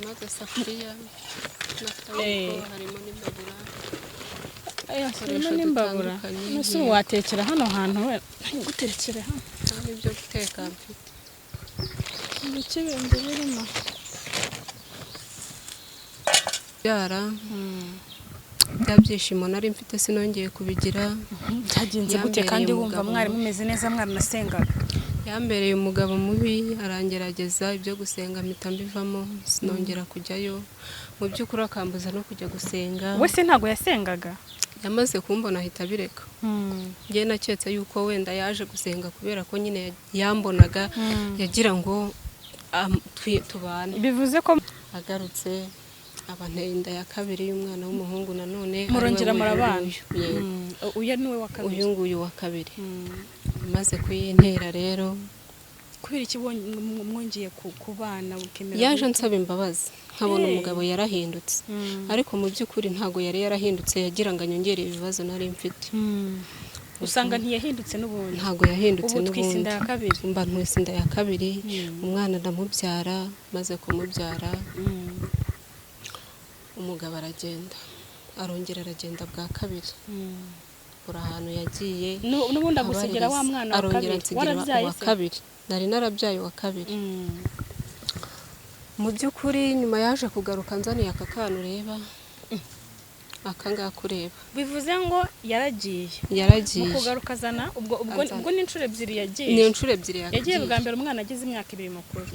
harimo agasafuriya n'akayiko harimo n'imbabura harimo n'imbabura n'usu watekera hano hantu we guterekere hano kandi ibyo guteka mfite ibikibindi birimo byara bya byishimo nari mfite sinongeye kubigira byagenze gute kandi wumva mwari mumeze neza mwaranasengaga yambereye umugabo mubi arangerageza ibyo gusenga mpita mbivamo sinongera kujyayo mu by'ukuri akambuza no kujya gusenga wese ntago yasengaga yamaze kumbona ahita bireka ngiye naketse yuko wenda yaje gusenga kubera ko nyine yambonaga yagira ngo tubane bivuze ko agarutse abanteye inda ya kabiri y'umwana w'umuhungu nanone murongera murabana uyu niwe wa kabiri uyu nguyu wa kabiri maze kuyintera rero kubera iki mwongeye kubana ukemera yaje nsaba imbabazi nkabona umugabo yarahindutse ariko mu by'ukuri ntago yari yarahindutse yagiranga nyongere ibibazo nari mfite usanga ntiyahindutse n'ubundi ntago yahindutse n'ubundi ubu twisinda ya kabiri mba ntwisinda ya kabiri umwana ndamubyara maze kumubyara umugabo aragenda arongera aragenda bwa kabiri uri ahantu yagiye n'ubundi agusigira wa mwana wa kabiri warabyaye wa kabiri nari narabyaye wa kabiri mu by'ukuri nyuma yaje kugaruka nzaniye aka kana ureba akangaka ureba bivuze ngo yaragiye yaragiye kugaruka azana ubwo ni inshuro ebyiri yagiye ni inshuro ebyiri yagiye bwa mbere umwana agize imyaka 2 mukuru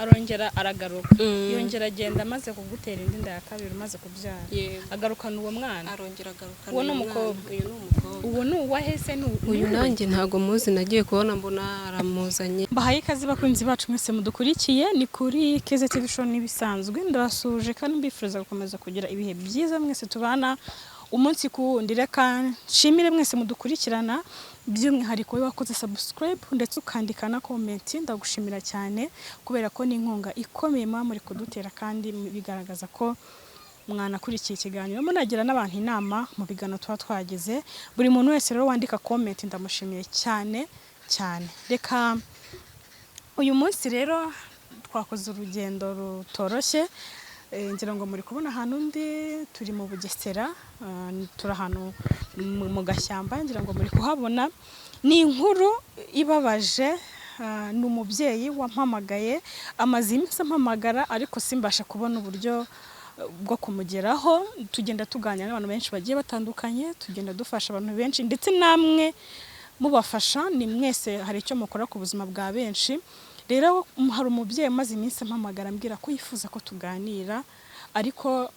arongera aragaruka yongera agenda maze kugutera indi nda ya kabiri maze kubyara agarukana uwo mwana arongera agarukana uwo n'umukobwa uwo ni uwahese uyu nanjye ntago muzi nagiye kubona mbona aramuzanye bahaye ikaze bakunzi bacu mwese mudukurikiye ni kuri Keze TV show nibisanzwe ndasuje kandi mbifuriza gukomeza kugira ibihe byiza mwese tubana umunsi ku wundi reka nshimire mwese mudukurikirana by'umwihariko we wakoze subscribe ndetse ukandika na comment ndagushimira cyane kubera ko ni inkunga ikomeye muri kudutera kandi bigaragaza ko mwana kurikiye ikiganiro munagira n'abantu inama mu bigano tuba twageze buri muntu wese rero wandika comment ndamushimiye cyane cyane reka uyu munsi rero twakoze urugendo rutoroshye ngira ngo muri kubona ahantu ndi turi mu Bugesera turi ahantu mu gashyamba ngira ngo muri kuhabona ni inkuru ibabaje ni umubyeyi wampamagaye amaze iminsi ampamagara ariko simbasha kubona uburyo bwo kumugeraho tugenda tuganira n'abantu benshi bagiye batandukanye tugenda dufasha abantu benshi ndetse namwe mubafasha ni mwese hari icyo mukora ku buzima bwa benshi rero hari umubyeyi maze iminsi ampamagara ambwira ko yifuza ko tuganira ariko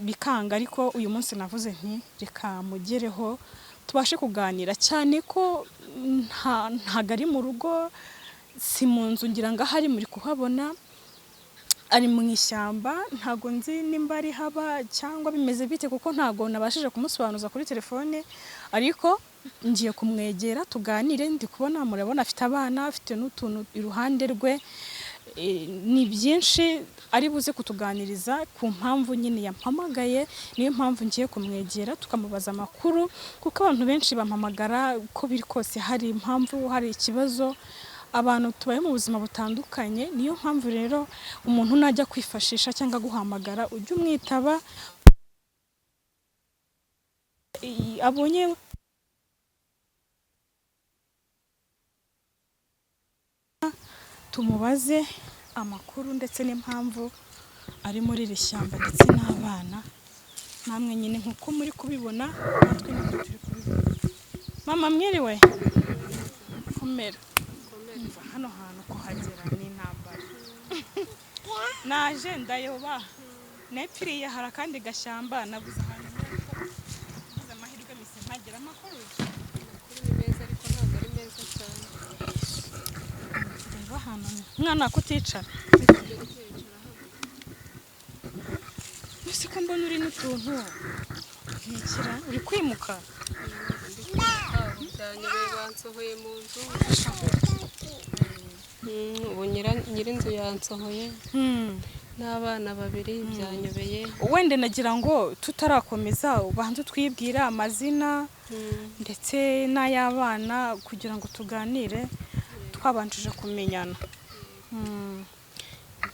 bikanga ariko uyu munsi navuze nti reka mugereho tubashe kuganira cyane ko ntago ari mu rugo si mu nzu ngira ngo ahari muri kuhabona ari mu ishyamba ntago nzi nimba ari haba cyangwa bimeze bite kuko ntago nabashije kumusobanuza kuri telefone ariko ngiye kumwegera tuganire ndi kubona murabona afite abana afite n'utuntu iruhande rwe ni byinshi ari buze kutuganiriza ku mpamvu nyine yampamagaye niyo mpamvu ngiye kumwegera tukamubaza amakuru kuko abantu benshi bampamagara uko biri kose hari impamvu hari ikibazo abantu tubaye mu buzima butandukanye niyo mpamvu rero umuntu najya kwifashisha cyangwa guhamagara ujye umwitaba abonye tumubaze amakuru ndetse n'impamvu ari muri iri shyamba ndetse n'abana namwe nyine nkuko muri kubibona natwe niko turi kubibona mama mwiriwe komera hano hantu kuhagera ni intambara naje ndayoba nepfiriye hari akandi gashyamba nabuze ahantu nabuze amahirwe mise mpagira amakuru ni meza ariko ntabwo ari meza cyane reba hano mwana kuticara ko mbona uri n'utuntu ntikira uri kwimuka byanyobeye bansohoye mu nzu ubu nyirinzu yansohoye n'abana 2 byanyobeye wende nagira ngo tutarakomeza ubanze twibwira amazina ndetse n'ay'abana kugira ngo tuganire twabanjije kumenyana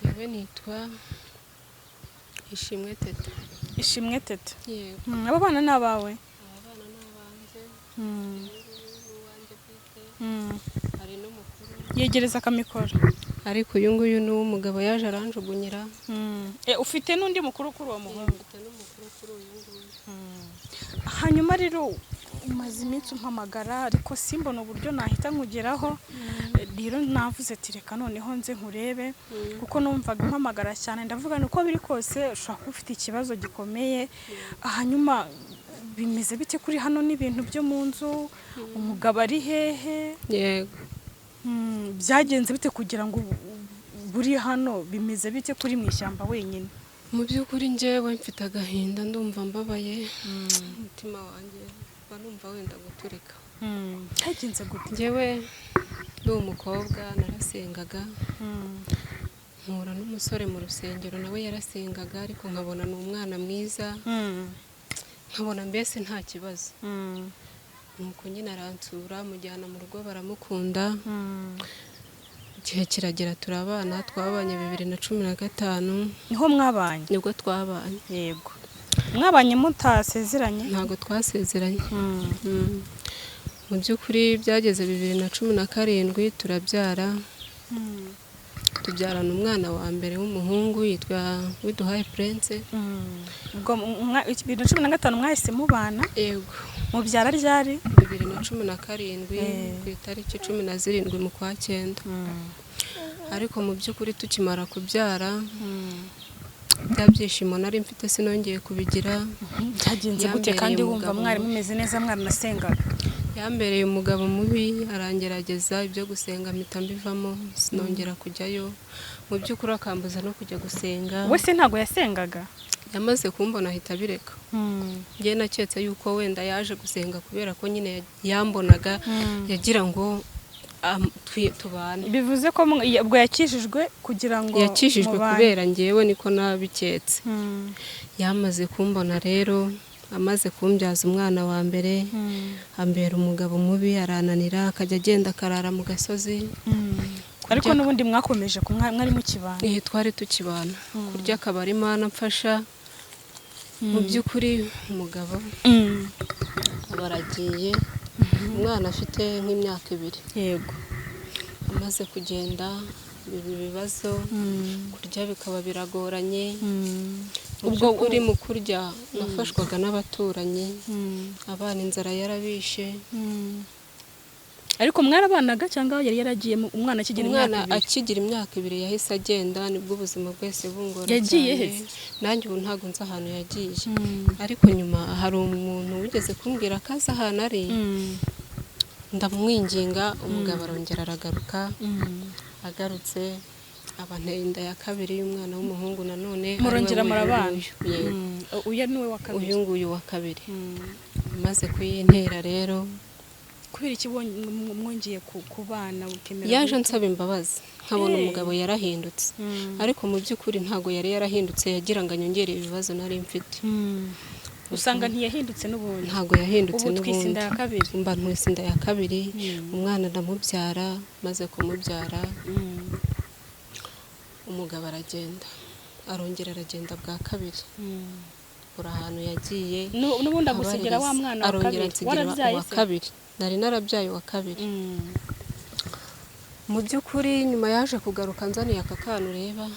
yewe nitwa Ishimwe Teta. Ishimwe Teta. Yego. Abo bana ni abawe? Aba bana ni abanjye. N'uwanjye bwite. Hari n'umukuru. Yegereza akamikoro. Ariko uyu nguyu ni uw'umugabo yaje aranjugunyira. Ufite n'undi mukuru kuri uwo muhungu? Mfite n'umukuru kuri uyu nguyu. Hanyuma rero umaze iminsi umpamagara ariko simbona uburyo nahita nkugeraho. Rero navuze ati reka noneho nze nkurebe kuko numvaga umpamagara cyane, ndavuga uko biri kose ushobora kuba ufite ikibazo gikomeye. Hanyuma bimeze bite kuri hano n'ibintu byo mu nzu? Umugabo ari hehe? Yego. Byagenze bite kugira ngo buri hano? Bimeze bite kuri mu ishyamba wenyine? Mu by'ukuri njyewe mfite agahinda, ndumva mbabaye. Umutima wanjye mba numva wenda guturika. Byagenze gute? Njyewe ndi umukobwa narasengaga, mpura n'umusore mu rusengero nawe yarasengaga, ariko nkabona ni umwana mwiza, nkabona mbese nta kibazo. Nuko nyine aransura, mujyana mu rugo baramukunda. Igihe kiragera turabana, twabanye 2015. Niho mwabanye? Nibwo twabanye. Yego. Mwabanye mutasezeranye? Ntago twasezeranye. Mu by'ukuri byageze 2017 turabyara. Tubyarana umwana wa mbere w'umuhungu yitwa Widuhaye Prince. Ubwo 2015 mwahise mubana? Yego. Mubyara ryari? 2017 ku itariki 17 mu kwa 9. Ariko mu by'ukuri tukimara kubyara bya byishimo nari mfite sinongeye kubigira. Byagenze gute kandi wumva mwari mumeze neza mwaranasengaga? Yambereye umugabo mubi, arangerageza ibyo gusenga mpita mbivamo, sinongera kujyayo. Mu by'ukuri akambuza no kujya gusenga. We se ntago yasengaga? Yamaze kumbona ahita bireka. Njye naketse yuko wenda yaje gusenga kubera ko nyine yambonaga, yagira ngo tubane. Bivuze ko ubwo yakijijwe kugira ngo yakijijwe kubera njyewe niko nabiketse. Yamaze kumbona rero, amaze kumbyaza umwana wa mbere, ambera umugabo mubi, arananira, akajya agenda akarara mu gasozi. Ariko n'ubundi mwakomeje mwari mukibana? Twari tukibana. Kurya akaba ari Imana mfasha. Mu by'ukuri umugabo abaragiye, umwana afite nk'imyaka 2. Yego. Amaze kugenda ibibazo, kurya bikaba biragoranye. Ubwo uri mu kurya nafashwaga n'abaturanyi, abana inzara yarabishe. Ariko mwarabanaga cyangwa yari yaragiye umwana akigira imyaka 2? Umwana akigira imyaka 2 yahise agenda, nibwo ubuzima bwese bungora cyane. Yagiye he? Nanjye ubu ntago nzi ahantu yagiye. Ariko nyuma hari umuntu wigeze kumbwira akaza ahantu ari. Ndamwinginga, umugabo arongera aragaruka. Agarutse abanteye inda ya 2 y'umwana w'umuhungu nanone. Murongera murabana? Uyu ni we wa 2? Uyu nguyu wa 2. Amaze kuyintera rero, kubera iki mwongeye kubana ukemera? Yaje nsaba imbabazi, nkabona umugabo yarahindutse. Ariko mu by'ukuri ntago yari yarahindutse, yagira ngo anyongere ibibazo nari mfite. Usanga ntiyahindutse n'ubundi? Ntago yahindutse n'ubundi. Ubu twise inda ya 2? Mba ntwise inda ya 2. Umwana ndamubyara, maze kumubyara umugabo aragenda, arongera aragenda bwa 2. Uri ahantu yagiye n'ubundi agusigira wa mwana wa 2? Warabyaye wa 2? Nari narabyaye wa 2. Mu by'ukuri nyuma yaje kugaruka nzaniye aka kana ureba,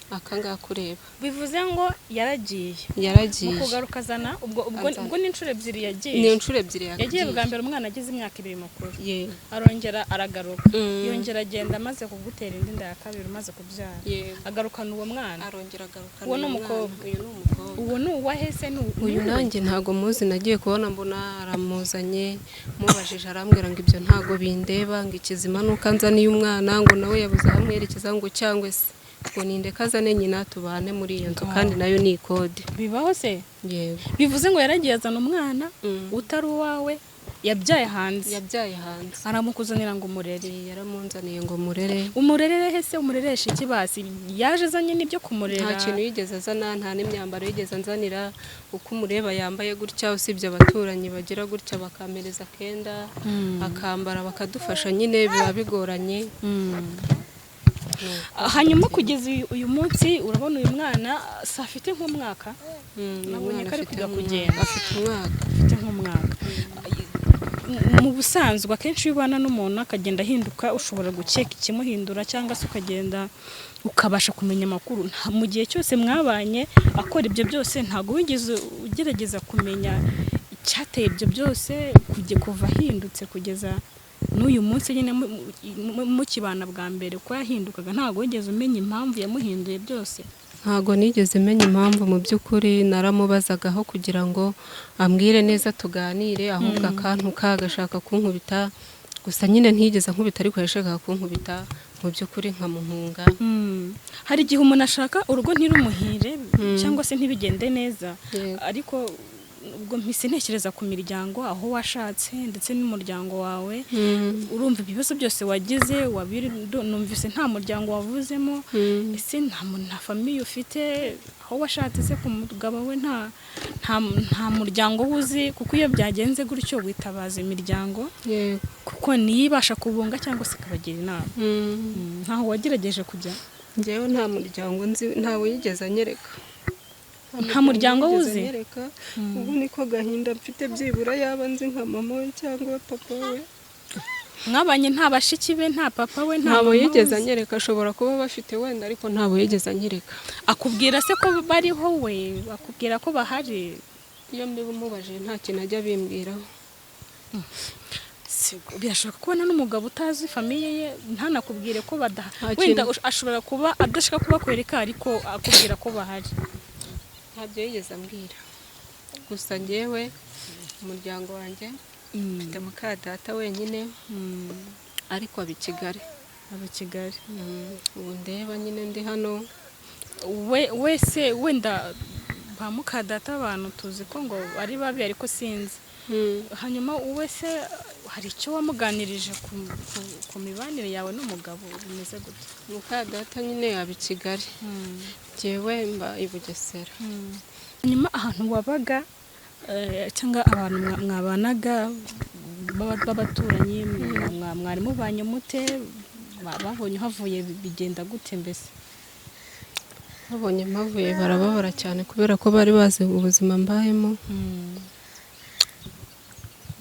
akanga kureba. Bivuze ngo yaragiye? Yaragiye. Mu kugaruka zana ubwo ni inshuro 2 yagiye? Ni inshuro 2 yagiye. Bwa mbere umwana agize imyaka 2 mukuru. Yego. Arongera aragaruka. Yongera agenda amaze kugutera inda ya 2 umaze kubyara. Agarukana uwo mwana? Arongera agarukana. Uwo ni umukobwa? Uyu ni umukobwa. Uwo ni uwahese? Uyu nanjye ntago muzi, nagiye kubona mbona aramuzanye, mubajije arambwira ngo ibyo ntago bindeba, ngo ikizima nuko anzaniye umwana, ngo nawe yabuze amwerekeza ngo cyangwe se ngo nindeka azane nyina tubane muri iyo nzu, kandi nayo ni ikode. Bibaho se? Yego. Bivuze ngo yaragiye azana umwana utari uwawe, yabyaye hanze? Yabyaye hanze. Aramukuzanira ngo umurere? Yaramunzaniye ngo murere. Umurerere hese? Umureresha iki basi? Yaje azanye n'ibyo kumurera? Nta kintu yigeze azana, nta n'imyambaro yigeze anzanira. Uko umureba yambaye gutya, usibye abaturanyi bagira gutya bakamereza kenda akambara bakadufasha, nyine biba bigoranye. hanyuma kugeza uyu munsi urabona uyu mwana se afite nk'umwaka nabonye ko ari kujya kugenda afite nk'umwaka mu busanzwe akenshi iyo ubana n'umuntu akagenda ahinduka ushobora gukeka ikimuhindura cyangwa se ukagenda ukabasha kumenya amakuru mu gihe cyose mwabanye akora ibyo byose ntabwo wigeze ugerageza kumenya icyateye ibyo byose kuva ahindutse kugeza n'uyu munsi nyine mukibana bwa mbere ko yahindukaga ntabwo wigeze umenya impamvu yamuhinduye byose ntabwo nigeze menya impamvu mu by'ukuri naramubazagaho kugira ngo ambwire neza tuganire ahubwo akantuka agashaka kunkubita gusa nyine ntigeze nkubita ariko yashakaga kunkubita mu by'ukuri nkamuhunga hari igihe umuntu ashaka urugo ntirumuhire cyangwa se ntibigende neza ariko ubwo mpise ntekereza ku miryango aho washatse ndetse n'umuryango wawe urumva ibibazo byose wagize numvise nta muryango wavuzemo ese nta famiye ufite aho washatse se ku mugabo we nta muryango uzi kuko iyo byagenze gutyo witabaza imiryango kuko niyo ibasha kubunga cyangwa se ikabagira inama ntaho wagerageje kujya njyewe nta muryango nzi ntawe yigeze anyereka nta muryango wuzi ubu niko gahinda mfite byibura yaba nzi nka mama we cyangwa papa we mwabanye nta bashiki be nta papa we ntabo yigeze anyereka ashobora kuba bafite wenda ariko ntabo yigeze anyereka akubwira se ko bariho we akubwira ko bahari iyo mbimubajije nta kintu ajya bimbwiraho birashoboka kubona n'umugabo utazi famiye ye ntanakubwire ko wenda ashobora kuba adashaka kubakwereka ariko akubwira ko bahari ntabyo yigeze ambwira gusa njyewe umuryango wanjye mfite muka data wenyine ariko aba i Kigali ubu ndeba nyine ndi hano wese wenda ba muka data abantu tuzi ko ngo ari babi ariko sinzi hanyuma wese hari icyo wamuganirije ku mibanire yawe n'umugabo bimeze gute muka data nyine aba i Kigali njyewe mba i Bugesera hanyuma ahantu wabaga cyangwa abantu mwabanaga b'abaturanyi mwari mubanye mute babonye havuye bigenda gute mbese babonye mpavuye barababara cyane kubera ko bari bazi ubuzima mbayemo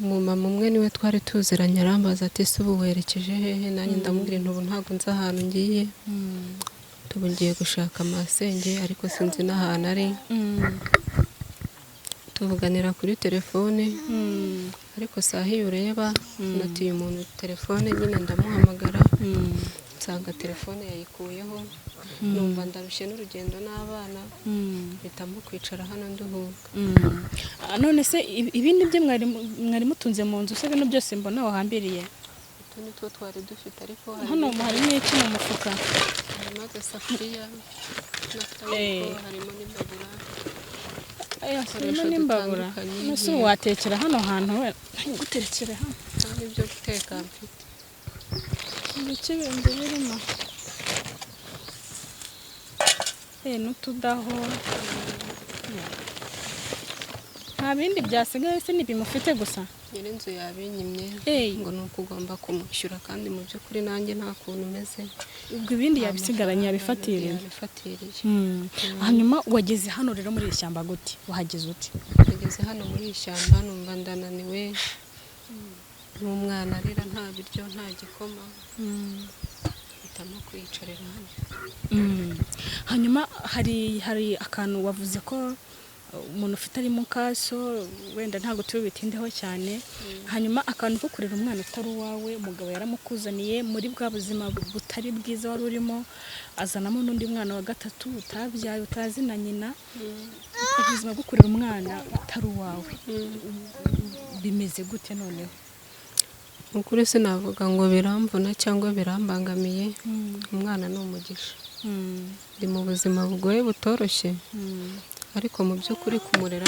umumama umwe niwe twari tuziranye arambaza ati se ubu werekeje hehe nanjye ndamubwira ubu ntabwo nzi ahantu ngiye tubu ngiye gushaka amasenge ariko sinzi n'ahantu ari tuvuganira kuri telefone ariko saha iyo ureba natiye umuntu telefone nyine ndamuhamagara nsanga telefone yayikuyeho numva ndarushye n'urugendo n'abana mpitamo kwicara hano nduhuka none se ibindi bye mwari mutunze mu nzu se bino byose mbona wahambiriye utu ni two twari dufite ariko hano harimo iki mu mufuka harimo agasafuriya n'akaboko harimo n'imbabura harimo n'imbabura nose watekera hano hantu we guterekera hano nta n'ibyo guteka mfite ibiki bindi birimo n'utudaho nta bindi byasigaye se n'ibimufite gusa nyir'inzu yabinyimye ngo ni uko ugomba kumushyura kandi mu by'ukuri nanjye nta kuntu umeze ubwo ibindi yabisigaranye yabifatiriye hanyuma wageze hano rero muri iri shyamba gute wahageze ute wageze hano muri iri shyamba numva ndananiwe n'umwana arira nta biryo nta gikoma hitamo kwiyicarira hano hanyuma hari akantu wavuze ko umuntu ufite ari mu kaso wenda ntabwo turi bitindeho cyane hanyuma akantu ko kurera umwana utari uwawe umugabo yaramukuzaniye muri bwa buzima butari bwiza wari urimo azanamo n'undi mwana wa gatatu utabyaye utazi na nyina ubuzima bwo kurera umwana utari uwawe bimeze gute noneho ukuri sinavuga ngo biramvuna cyangwa birambangamiye umwana ni umugisha ndi mu buzima bugoye butoroshye ariko mu by'ukuri kumurera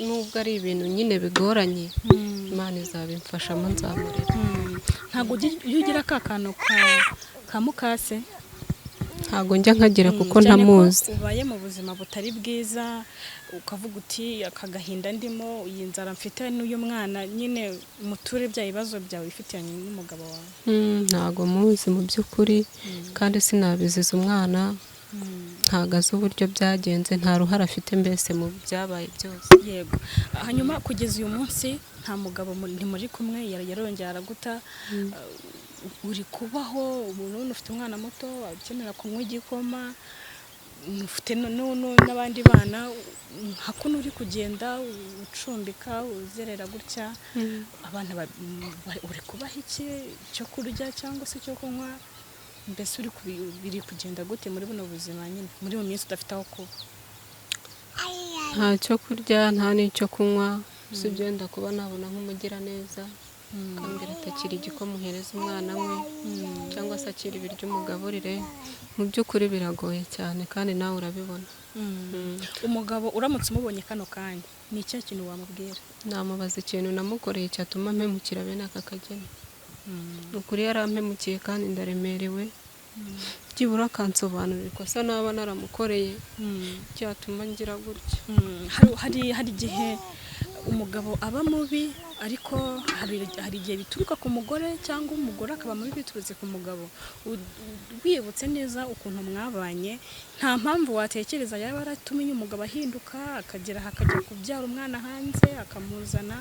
nubwo ari ibintu nyine bigoranye Imana izabimfashamo nzamurera ntabwo ujya ugira ka kantu ka mukase ntago njya nkagira kuko cyane ko ntamuzi. ubaye mu buzima butari bwiza ukavuga uti aka gahinda ndimo, iyi nzara mfite n'uyu mwana, nyine muture bya bibazo byawe bifitanye n'umugabo wawe. Ntago muzi mu by'ukuri kandi sinabiziza umwana, ntago azi uburyo byagenze, nta ruhare afite mbese mu byabaye byose. Yego. Hanyuma kugeza uyu munsi nta mugabo ntimuri kumwe, yarongera araguta, uri kubaho umuntu ufite umwana muto akenera kunywa igikoma, ufite n'abandi bana, hakuno uri kugenda ucumbika uzerera gutya, abana uri kubaha iki cyo kurya cyangwa se cyo kunywa, mbese biri kugenda gute muri buno buzima nyine muri mu minsi udafite aho kuba? Nta cyo kurya nta n'icyo kunywa, usibye wenda kuba nabona nk'umugiraneza akambwira ati akira igikoma uhereza umwana we, cyangwa se akira ibiryo umugaburire. Mu by'ukuri biragoye cyane kandi nawe urabibona. Umugabo uramutse umubonye kano kanya ni icyo kintu wamubwira? Namubaza ikintu namukoreye cyatuma mpemukira bene aka kageni. Ni ukuri yarampemukiye kandi ndaremerewe, byibura akansobanurira ikosa naba naramukoreye cyatuma ngira gutya. Hari igihe umugabo aba mubi, ariko hari igihe bituruka ku mugore cyangwa umugore akaba mubi biturutse ku mugabo. Wibutse neza ukuntu mwabanye, nta mpamvu watekereza yaba aratumye umugabo ahinduka akagera hakajya kubyara umwana hanze akamuzana,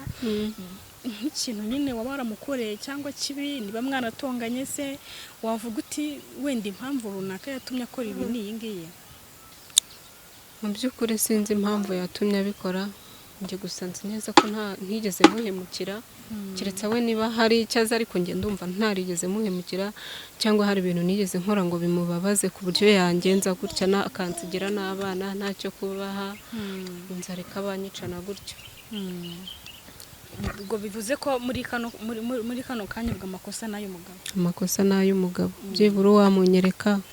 nk'ikintu nyine waba waramukoreye cyangwa kibi, niba mwanatonganye se wavuga uti wenda impamvu runaka yatumye akora ibi ni iyi ngiyi? Mu by'ukuri sinzi impamvu yatumye abikora, njye gusa nzi neza ko ntigeze muhemukira, keretse we niba hari icyo azi, ariko njye ndumva ntarigeze muhemukira, cyangwa hari ibintu nigeze nkora ngo bimubabaze ku buryo yangenza gutya akansigira n'abana ntacyo kubaha, inzara ikabanyicana gutyo. Ubwo bivuze ko muri kano kanya bw'amakosa n'ay'umugabo? Amakosa n'ay'umugabo, byibura wamunyereka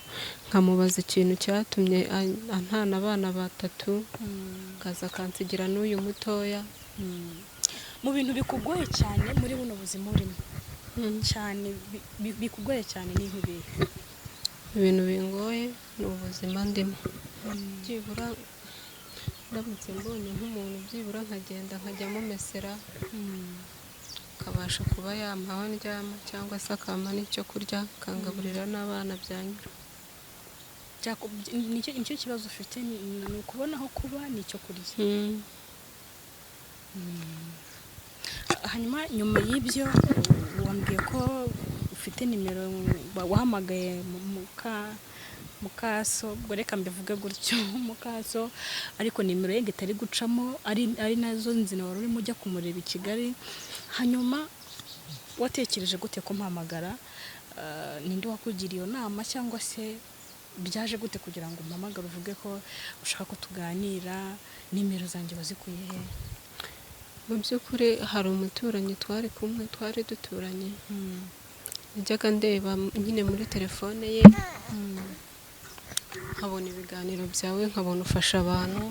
nkamubaza ikintu cyatumye antana abana 3, kaza akansigira n'uyu mutoya. Mu bintu bikugoye cyane muri buno buzima urimo cyane, bikugoye cyane ni nk'ibihe? Ibintu bingoye ni ubuzima ndimo, byibura ndamutse mbonye nk'umuntu byibura nkagenda nkajya mumesera, akabasha kuba yampa aho ndyama cyangwa se akampa n'icyo kurya akangaburira n'abana byanyura. Nicyo kibazo ufite, ni ukubona aho kuba n'icyo kurya. Hanyuma nyuma y'ibyo wambwiye ko ufite nimero wahamagaye mukaso, ubwo reka mbivuge gutyo, mukaso, ariko nimero ye itari gucamo, ari nazo nzina wari urimo ujya kumureba i Kigali. Hanyuma watekereje gute ko mpamagara? Ninde wakugiriye iyo nama, cyangwa se byaje gute kugira ngo umpamagare uvuge ko ushaka ko tuganira? Nimero zanjye wazikuye he? Mu by'ukuri hari umuturanyi twari kumwe, twari duturanye, najyaga ndeba nyine muri telefone ye, nkabona ibiganiro byawe, nkabona ufasha abantu,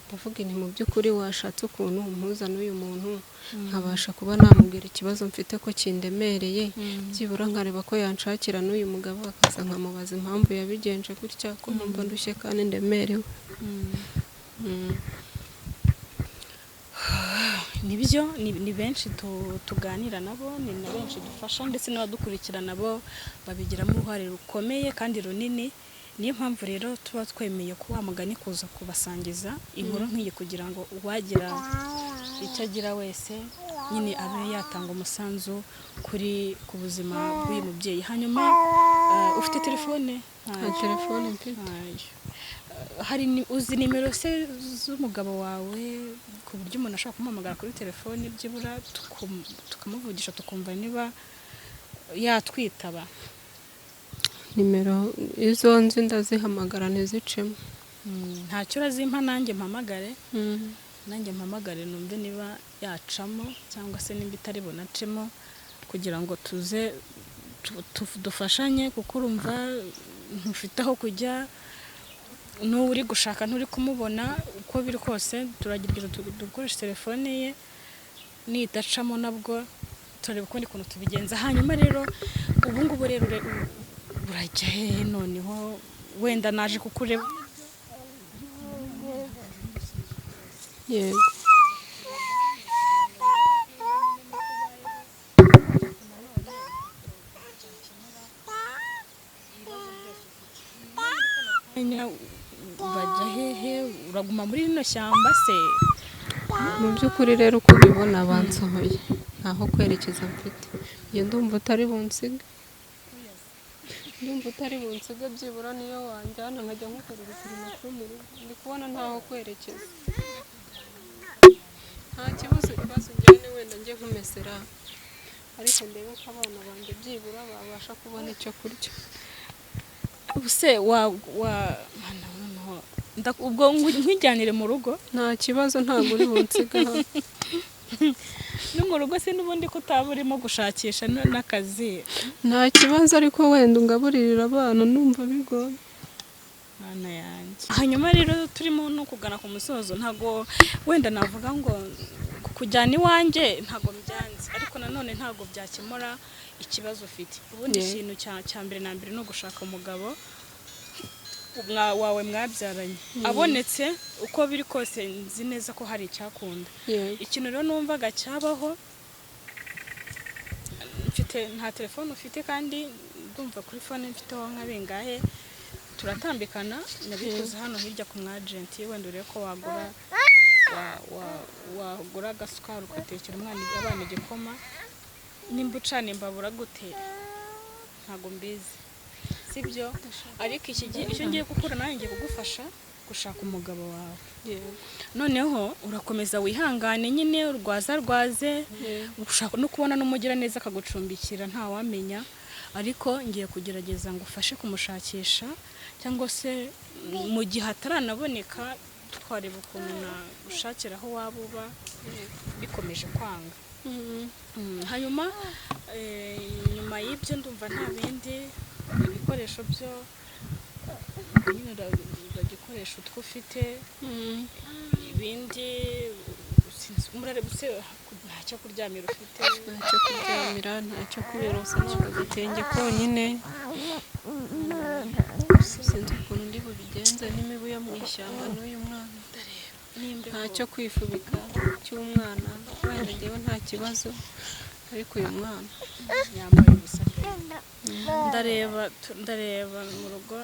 ndavuga nti mu by'ukuri washatse ukuntu umpuza n'uyu muntu, nkabasha kuba namubwira ikibazo mfite ko kindemereye, byibura nkareba ko yanshakira n'uyu mugabo, akaza nkamubaza impamvu yabigenje gutya, ko numva ndushye kandi ndemerewe. Nibyo, ni benshi tuganira nabo, ni na benshi dufasha, ndetse n'abadukurikira nabo babigiramo uruhare rukomeye kandi runini. Niyo mpamvu rero tuba twemeye ko wamugani kuza kubasangiza inkuru nk'iyi, kugira ngo uwagira icyo agira wese nyine abe yatanga umusanzu ku buzima bw'uyu mubyeyi. Hanyuma ufite telefone? Nta telefone mfite. Uzi nimero se z'umugabo wawe ku buryo umuntu ashobora kumuhamagara kuri telefone, byibura tukamuvugisha tukumva niba yatwitaba? Nimero izo nzi ndazihamagara ntizicemo. Ntacyo urazimpa nanjye mpamagare? Nanjye mpamagare numve niba yacamo cyangwa se nimba itari bunacemo, kugira ngo tuze dufashanye, kuko urumva ntufite aho kujya, n'uwo uri gushaka nturi kumubona. Uko biri kose turagerageza dukoresha telefone ye, nitacamo nabwo turareba ukundi kuntu tubigenza. Hanyuma rero ubu ngubu rero urajya hehe noneho? wenda naje kukureba yego bajya hehe uraguma muri rino shyamba se? mu by'ukuri rero uko ubibona bansohoye ntaho kwerekeza mfite. iyo ndumva utari bunsige byibura niyo wanjyana nkajya nkukorera uturimo two mu rugo. ndi kubona ntaho kwerekeza, nta kibazo njyewe wenda njye nkumesera, ariko ndebe ko abana banjye byibura babasha kubona icyo kurya. ubuse ubwo nkwijyanire mu rugo? nta kibazo, ntabwo uri bunsiga hano. no mu rugo se n'ubundi ko utaba urimo gushakisha n'akazi? nta kibazo, ariko wenda ungaburirira abana numva bigoye. Mana yanjye. Hanyuma rero turimo no kugana ku musozo, ntago wenda navuga ngo kujyana iwanjye ntago mbyanze, ariko nanone ntago byakemura ikibazo ufite. ubundi ikintu cya mbere na mbere no gushaka umugabo wawe mwabyaranye abonetse, uko biri kose nzi neza ko hari icyakunda. ikintu rero numvaga cyabaho, nta telefone ufite kandi ndumva kuri fone mfiteho nka bingahe, turatambikana nabikoze hano hirya ku mwagenti, wenda urebe ko wagura agasukari ugatekera abana igikoma, nimba ucana imbabura gute ntago mbizi, sibyo? ariko icyo ngiye gukora nawe ngiye kugufasha gushaka umugabo wawe. noneho urakomeza wihangane nyine, urwaze ushaka no kubona n'umugira neza akagucumbikira ntawamenya, ariko ngiye kugerageza ngo ufashe kumushakisha, cyangwa se mu gihe ataranaboneka twareba ukuntu nagushakira aho waba uba bikomeje kwanga. hanyuma nyuma y'ibyo ndumva nta bindi ibikoresho byo nyine uragikoresha utwo ufite, ibindi murarebuse ntacyo kuryamira ufite? ntacyo kuryamira, ntacyo kwiyorosa, n'agatenge konyine. sinzi ukuntu ndi bubigenze n'imibu yo mu ishyamba n'uyu mwana, ntacyo kwifubika cy'umwana, wenda njyewe nta kibazo, ariko uyu mwana yambaye ubusa. ndareba mu rugo,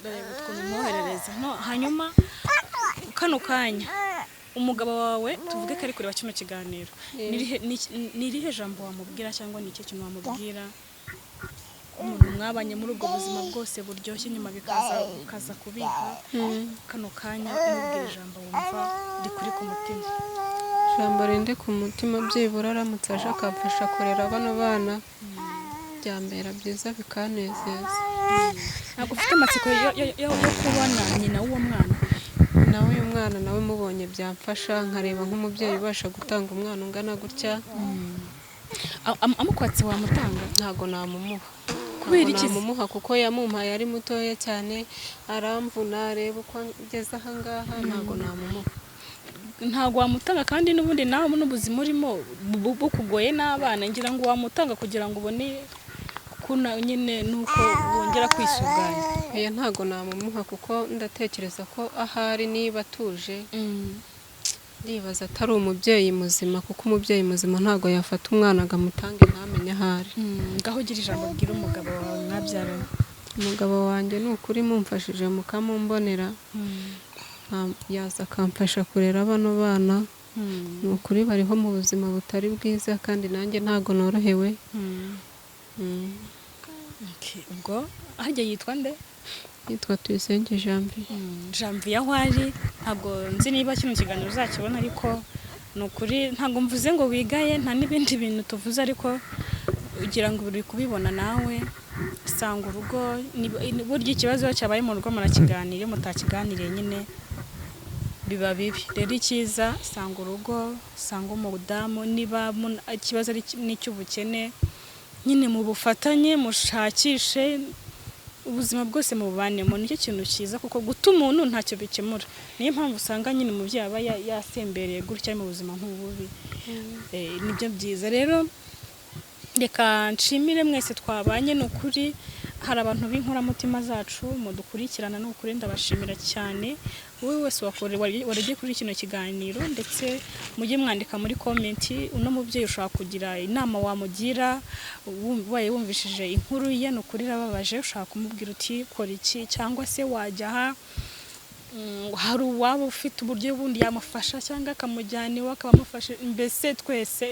ndareba ukuntu mwoherereza. hanyuma kano kanya umugabo wawe tuvuge ko ari kureba kino kiganiro, ni irihe jambo wamubwira cyangwa ni iki kintu wamubwira umuntu mwabanye muri ubwo buzima bwose buryoshye, nyuma bikaza kubika? kano kanya umubwira ijambo wumva rikuri ku mutima. ijambo rindi ku mutima, byibura aramutse aje akamfasha kurera bano bana byambera byiza bikanezeza. ntabwo ufite amatsiko yo kubona nyina w'uwo mwana? nawe uyu mwana nawe mubonye byamfasha, nkareba nk'umubyeyi ubasha gutanga umwana ungana gutya. amukwatse wamutanga? ntago namumuha. kubera iki? namumuha kuko yamumpaye ari mutoya cyane, aramvuna, areba uko ngeze aha ngaha, ntago namumuha. ntago wamutanga kandi n'ubundi nawe n'ubuzima urimo bukugoye n'abana, ngira ngo wamutanga kugira ngo ubone kuna nyine nuko wongera kwisuganya. ntago namumuha kuko ndatekereza ko ahari niba atuje, ndibaza atari umubyeyi muzima, kuko umubyeyi muzima ntago yafata umwana agamutanga ntamenye ahari. ngaho gira ijambo bwira umugabo wawe mwabyaranye. umugabo wanjye ni ukuri mumfashije mukamumbonera, yaza akamfasha kurera bano bana. ni ukuri bariho mu buzima butari bwiza, kandi nanjye ntago norohewe. ubwo ahajya yitwa nde? yitwa Tuyisenge Janvier. Janvier aho ari ntabwo nzi niba kino kiganiro uzakibona, ariko ni ukuri ntabwo mvuze ngo wigaye, nta n'ibindi bintu tuvuze, ariko ugira ngo uri kubibona nawe. usanga urugo burya ikibazo cyabaye mu rugo murakiganira, iyo mutakiganiriye nyine biba bibi. rero icyiza usanga urugo, usanga umudamu niba ikibazo ari n'icy'ubukene, nyine mu bufatanye mushakishe ubuzima bwose mububanemo, nicyo kintu cyiza, kuko guta umuntu ntacyo bikemura. niyo mpamvu usanga nyine umubyeyi aba yasembereye gutya mu buzima nk'ububi. nibyo byiza. rero reka nshimire mwese twabanye, ni ukuri hari abantu b'inkoramutima zacu mudukurikirana n'ukuri ndabashimira cyane wowe wese waragiye kuri kino kiganiro ndetse mujye mwandika muri komenti uno mubyeyi ushaka kugira inama wamugira waye wumvishije inkuru ye n'ukuri rababaje ushaka kumubwira uti kora iki cyangwa se wajya aha hari uwaba ufite uburyo bundi yamufasha cyangwa akamujyana iwe akabamufasha mbese twese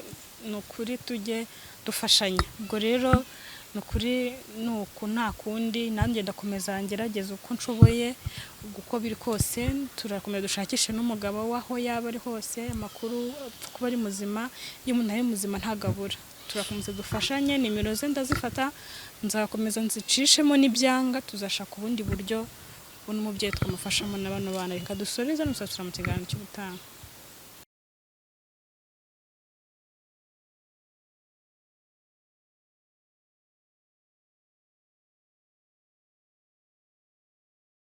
n'ukuri tujye dufashanya ubwo rero nukuri nuko nta kundi nanjye ndakomeza ngerageza uko nshoboye uko biri kose turakomeza dushakishe n'umugabo waho yaba ari hose amakuru kuba ari muzima iyo umuntu ari muzima ntagabura turakomeza dufashanye nimero ze ndazifata nzakomeza nzicishemo n'ibyanga tuzashaka ubundi buryo ubona umubyeyi twamufashamo n'abana bana reka dusoreze n'umusatsi mu kiganiro cy'ubutaha